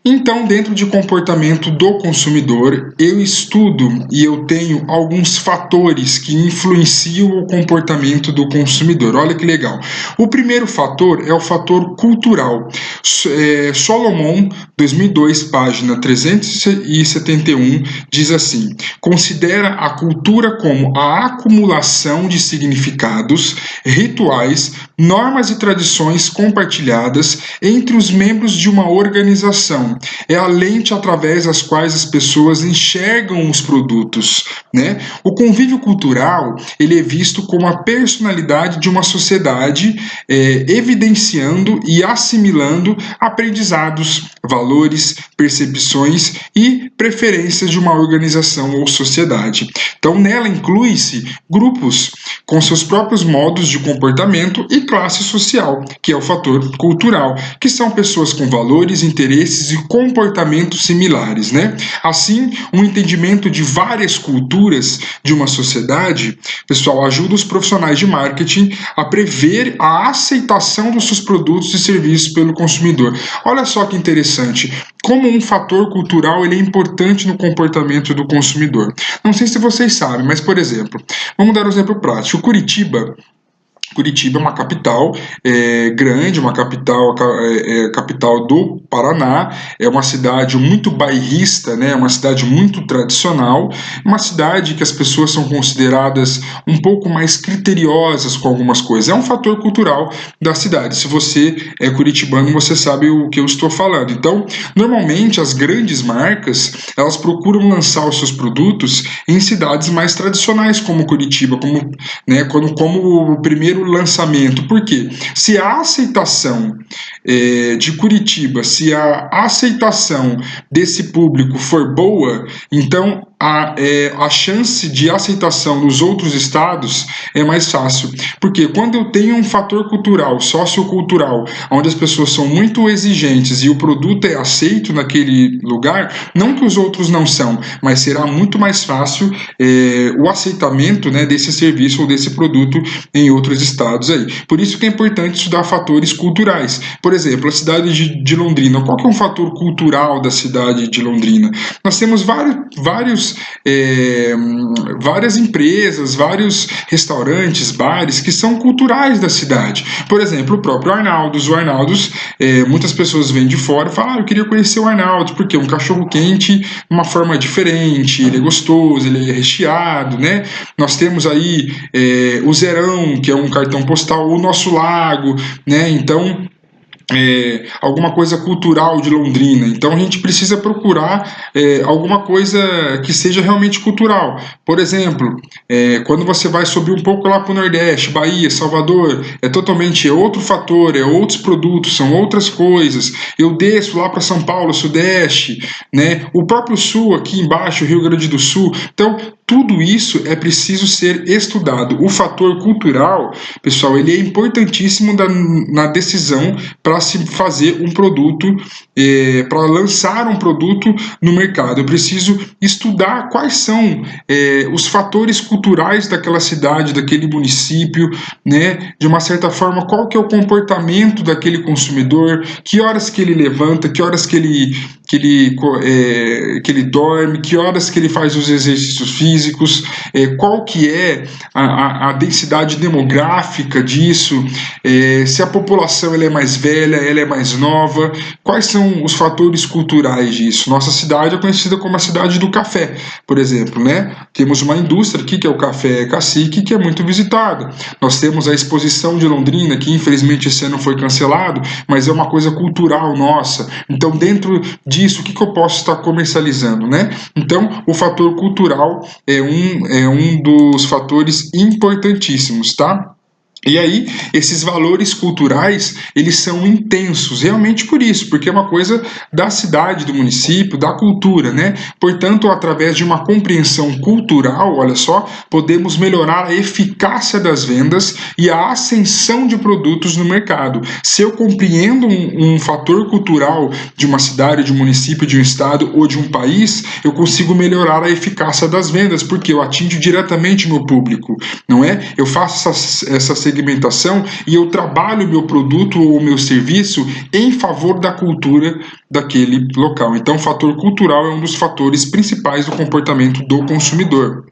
Então, dentro de comportamento do consumidor, eu estudo e eu tenho alguns fatores que influenciam o comportamento do consumidor. Olha que legal. O primeiro fator é o fator cultural. Solomon, 2002, página 371, diz assim: considera a cultura como a acumulação de significados, rituais, normas e tradições compartilhadas entre os membros de uma organização. É a lente através das quais as pessoas enxergam os produtos, né? O convívio cultural, ele é visto como a personalidade de uma sociedade, evidenciando e assimilando aprendizados, valores, percepções e preferências de uma organização ou sociedade. Então, nela inclui-se grupos com seus próprios modos de comportamento e classe social, que é o fator cultural, que são pessoas com valores, interesses e comportamentos similares, né? Assim, um entendimento de várias culturas de uma sociedade, pessoal, ajuda os profissionais de marketing a prever a aceitação dos seus produtos e serviços pelo consumidor. Olha só que interessante, como um fator cultural ele é importante no comportamento do consumidor. Não sei se vocês sabem, mas, por exemplo, vamos dar um exemplo prático. Curitiba é uma capital grande, uma capital do Paraná, é uma cidade muito bairrista, né? Uma cidade muito tradicional, uma cidade que as pessoas são consideradas um pouco mais criteriosas com algumas coisas. É um fator cultural da cidade. Se você é curitibano, você sabe o que eu estou falando. Então, normalmente as grandes marcas, elas procuram lançar os seus produtos em cidades mais tradicionais, como Curitiba, como o primeiro lançamento. Por quê? Se a aceitação de Curitiba, se a aceitação desse público for boa, então a chance de aceitação nos outros estados é mais fácil. Porque quando eu tenho um fator cultural, sociocultural, onde as pessoas são muito exigentes e o produto é aceito naquele lugar, não que os outros não são, mas será muito mais fácil o aceitamento, né, desse serviço ou desse produto em outros estados aí. Por isso que é importante estudar fatores culturais. Por exemplo, a cidade de Londrina. Qual que é um fator cultural da cidade de Londrina? Nós temos várias empresas, vários restaurantes, bares que são culturais da cidade. Por exemplo, o próprio Arnaldos. O Arnaldos, muitas pessoas vêm de fora e falam: eu queria conhecer o Arnaldos, porque é um cachorro quente de uma forma diferente, ele é gostoso, ele é recheado, né? Nós temos aí o Zerão, que é um cartão postal, o Nosso Lago, né? Então, alguma coisa cultural de Londrina. Então a gente precisa procurar alguma coisa que seja realmente cultural. Por exemplo, quando você vai subir um pouco lá para o Nordeste, Bahia, Salvador, é outro fator, outros produtos, são outras coisas. Eu desço lá para São Paulo, Sudeste, né? O próprio Sul, aqui embaixo, Rio Grande do Sul. Então, tudo isso é preciso ser estudado. O fator cultural, pessoal, ele é importantíssimo na decisão para se fazer um produto, para lançar um produto no mercado. Eu preciso estudar quais são os fatores culturais daquela cidade, daquele município, né? De uma certa forma, qual que é o comportamento daquele consumidor, que horas que ele levanta, que horas que ele dorme, que horas que ele faz os exercícios físicos, qual que é a densidade demográfica disso, se a população ela é mais velha, ela é mais nova, quais são os fatores culturais disso. Nossa cidade é conhecida como a cidade do café, por exemplo, né? Temos uma indústria aqui que é o Café Cacique, que é muito visitada. Nós temos a exposição de Londrina, que infelizmente esse ano foi cancelado, mas é uma coisa cultural nossa. Então, dentro disso, o que eu posso estar comercializando, né? Então, o fator cultural é um dos fatores importantíssimos, tá? E aí, esses valores culturais, eles são intensos, realmente por isso, porque é uma coisa da cidade, do município, da cultura, né? Portanto, através de uma compreensão cultural, olha só, podemos melhorar a eficácia das vendas e a ascensão de produtos no mercado. Se eu compreendo um fator cultural de uma cidade, de um município, de um estado ou de um país, eu consigo melhorar a eficácia das vendas, porque eu atingo diretamente meu público, não é? Eu faço essa segmentação e eu trabalho o meu produto ou o meu serviço em favor da cultura daquele local. Então, o fator cultural é um dos fatores principais do comportamento do consumidor.